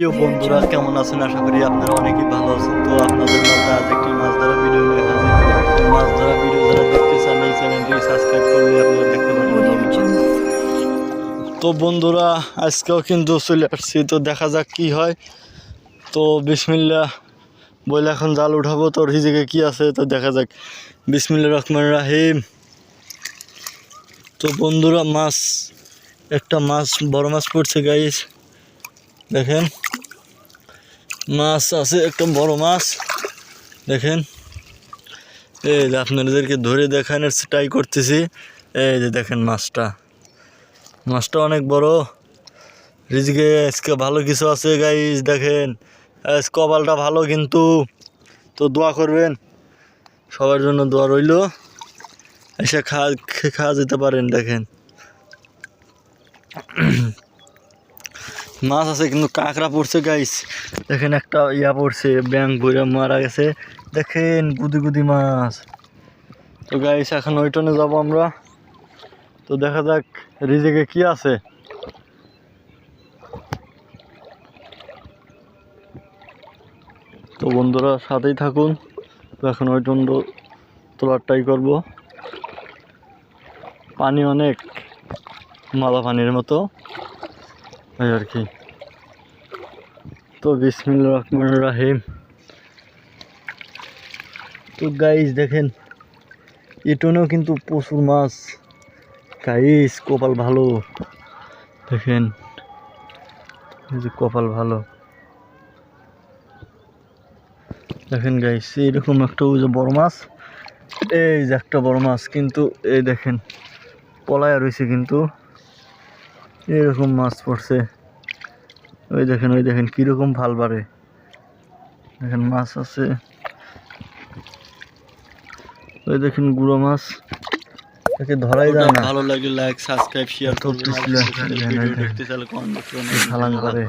প্রিয় বন্ধুরা কেমন আছেন? আশা করি আপনারা অনেকেই ভালো আছেন। তো আপনাদের মাঝে আজ একটি মাছ ধরা ভিডিও নিয়ে হাজির। মাছ ধরা ভিডিও যারা দেখতে চান এই চ্যানেলটি সাবস্ক্রাইব করলে আপনারা দেখতে পারেন। তো বন্ধুরা আজকেও কিন্তু চলে আসছি, তো দেখা যাক কি হয়। তো বিসমিল্লাহ বলে এখন জাল উঠাবো। তো রিজিকে কি আছে তো দেখা যাক। বিসমিল্লাহির রহমানির রহিম। তো বন্ধুরা একটা মাছ বড় মাছ পড়ছে গাইস, দেখেন মাছ আছে, একটা বড় মাছ দেখেন। এই যে আপনাদেরকে ধরে দেখানোর ট্রাই করতেছি। এই যে দেখেন মাছটা অনেক বড়। রিজকে আজকে ভালো কিছু আছে গাইস, দেখেন আজ কপালটা ভালো কিন্তু। তো দোয়া করবেন, সবার জন্য দোয়া রইল। এসে খাওয়া যেতে পারেন। দেখেন মাছ আছে কিন্তু কাঁকড়া পড়ছে গাইস। দেখেন একটা পড়ছে, ব্যাং বইরা মারা গেছে। দেখেন গুদি গুদি মাছ। তো গাইস এখন ওই টনে যাবো আমরা। তো দেখা যাক রিজিকে কি আছে। তো বন্ধুরা সাথেই থাকুন। তো এখন ওই টন তোলার ট্রাই করবো। পানি অনেক মালা পানির মতো এই আর কি। তো বিসমিল্লাহির রহমানির রহিম। তো গাইস দেখেন ইটনেও কিন্তু প্রচুর মাছ গাইস, কপাল ভালো। দেখেন এই যে কপাল ভালো। দেখেন গাইস এইরকম একটা ওই যে বড় মাছ, এই যে একটা বড় মাছ কিন্তু এই দেখেন পলায়া রয়েছে কিন্তু এরকম মাছ পড়ছে। ওই দেখেন কিরকম ভাল বাড়ে। দেখেন মাছ আছে, ওই দেখেন গুঁড়ো মাছ। তাকে ধরাই যায় না। ভালো লাগলে লাইক সাবস্ক্রাইব শেয়ার করতে চাইলে কমেন্ট করে।